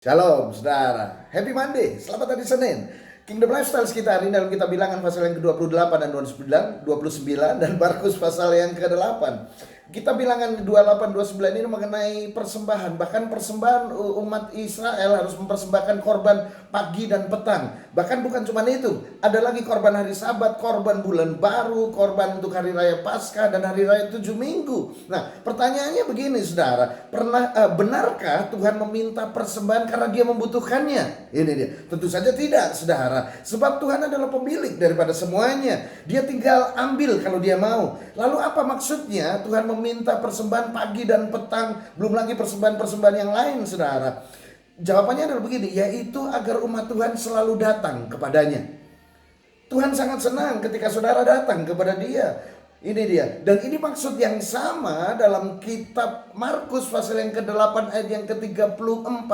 Shalom saudara, Happy Monday, selamat hari Senin. Kingdom Lifestyles kita hari ini dalam kitab Bilangan pasal yang ke-28 dan 29 dan Markus pasal yang ke-8. Kitab Bilangan 28-29 ini mengenai persembahan. Bahkan persembahan umat Israel harus mempersembahkan korban pagi dan petang. Bahkan bukan cuma itu, ada lagi korban hari Sabat, korban bulan baru, korban untuk hari raya Paskah dan hari raya 7 minggu. Nah, pertanyaannya begini saudara, benarkah Tuhan meminta persembahan karena dia membutuhkannya? Ini dia. Tentu saja tidak saudara. Sebab Tuhan adalah pemilik daripada semuanya. Dia tinggal ambil kalau dia mau. Lalu apa maksudnya Tuhan meminta persembahan pagi dan petang, belum lagi persembahan-persembahan yang lain saudara? Jawabannya adalah begini, yaitu agar umat Tuhan selalu datang kepadanya. Tuhan sangat senang ketika saudara datang kepada dia. Ini dia. Dan ini maksud yang sama dalam kitab Markus pasal yang ke-8 ayat yang ke-34.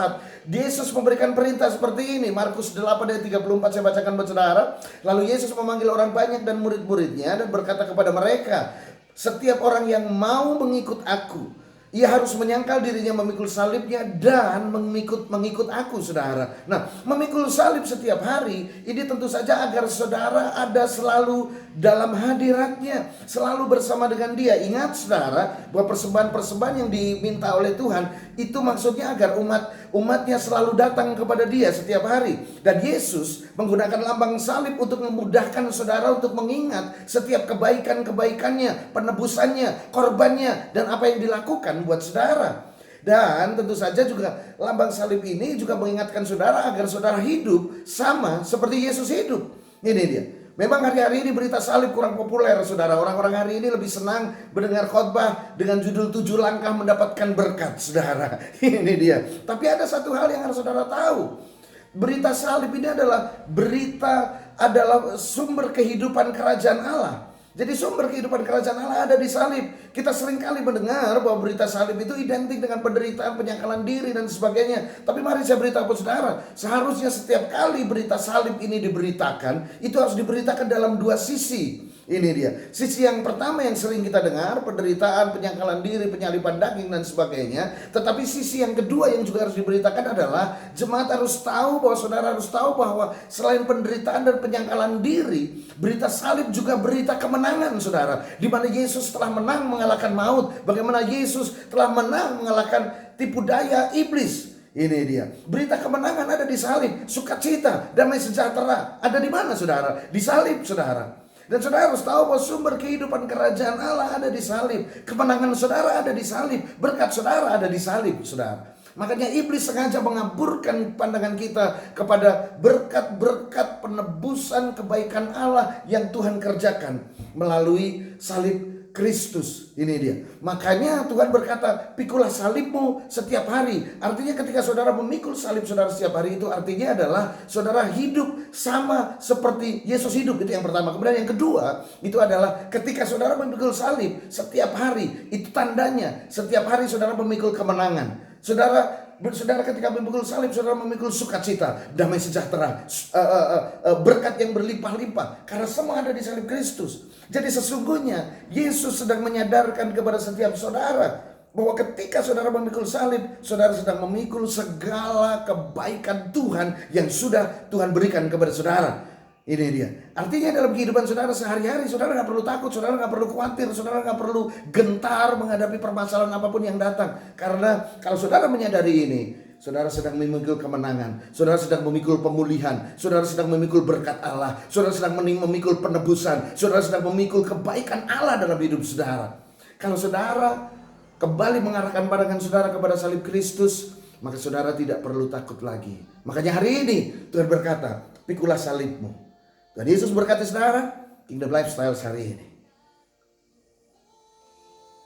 Yesus memberikan perintah seperti ini. Markus 8 ayat 34 saya bacakan buat saudara. Lalu Yesus memanggil orang banyak dan murid-muridnya dan berkata kepada mereka, setiap orang yang mau mengikut aku, ia harus menyangkal dirinya, memikul salibnya dan mengikut aku saudara. Nah, memikul salib setiap hari ini tentu saja agar saudara ada selalu dalam hadiratnya, selalu bersama dengan dia. Ingat saudara bahwa persembahan-persembahan yang diminta oleh Tuhan itu maksudnya agar umatnya selalu datang kepada dia setiap hari. Dan Yesus menggunakan lambang salib untuk memudahkan saudara untuk mengingat setiap kebaikan-kebaikannya, penebusannya, korbannya, dan apa yang dilakukan buat saudara. Dan tentu saja juga lambang salib ini juga mengingatkan saudara agar saudara hidup sama seperti Yesus hidup. Ini dia. Memang hari-hari ini berita salib kurang populer saudara. Orang-orang hari ini lebih senang mendengar khotbah dengan judul 7 langkah mendapatkan berkat saudara. Ini dia. Tapi ada satu hal yang harus saudara tahu. Berita salib ini adalah sumber kehidupan kerajaan Allah. Jadi sumber kehidupan kerajaan Allah ada di salib. Kita seringkali mendengar bahwa berita salib itu identik dengan penderitaan, penyangkalan diri dan sebagainya. Tapi mari saya beritahu saudara, seharusnya setiap kali berita salib ini diberitakan, itu harus diberitakan dalam dua sisi. Ini dia. Sisi yang pertama yang sering kita dengar, penderitaan, penyangkalan diri, penyaliban daging dan sebagainya. Tetapi sisi yang kedua yang juga harus diberitakan adalah jemaat harus tahu bahwa saudara harus tahu bahwa selain penderitaan dan penyangkalan diri, berita salib juga berita kemenangan saudara. Di mana Yesus telah menang mengalahkan maut. Bagaimana Yesus telah menang mengalahkan tipu daya iblis. Ini dia. Berita kemenangan ada di salib. Sukacita, damai sejahtera ada di mana saudara? Di salib saudara. Dan saudara harus tahu bahwa sumber kehidupan kerajaan Allah ada di salib. Kemenangan saudara ada di salib. Berkat saudara ada di salib saudara. Makanya iblis sengaja mengaburkan pandangan kita kepada berkat-berkat penebusan kebaikan Allah yang Tuhan kerjakan melalui salib Kristus. Ini dia. Makanya Tuhan berkata, pikulah salibmu setiap hari. Artinya ketika saudara memikul salib saudara setiap hari, itu artinya adalah saudara hidup sama seperti Yesus hidup. Itu yang pertama. Kemudian yang kedua, itu adalah ketika saudara memikul salib setiap hari, itu tandanya setiap hari saudara memikul kemenangan. Saudara ketika memikul salib, saudara memikul sukacita, damai sejahtera, berkat yang berlimpah-limpah, karena semua ada di salib Kristus. Jadi sesungguhnya Yesus sedang menyadarkan kepada setiap saudara bahwa ketika saudara memikul salib, saudara sedang memikul segala kebaikan Tuhan yang sudah Tuhan berikan kepada saudara. Ini dia. Artinya dalam kehidupan saudara sehari-hari, saudara gak perlu takut, saudara gak perlu khawatir, saudara gak perlu gentar menghadapi permasalahan apapun yang datang. Karena kalau saudara menyadari ini, saudara sedang memikul kemenangan, saudara sedang memikul pemulihan, saudara sedang memikul berkat Allah, saudara sedang memikul penebusan, saudara sedang memikul kebaikan Allah dalam hidup saudara. Kalau saudara kembali mengarahkan pandangan saudara kepada salib Kristus, maka saudara tidak perlu takut lagi. Makanya hari ini Tuhan berkata, pikulah salibmu. Dan Yesus berkati saudara, Kingdom Lifestyle hari ini.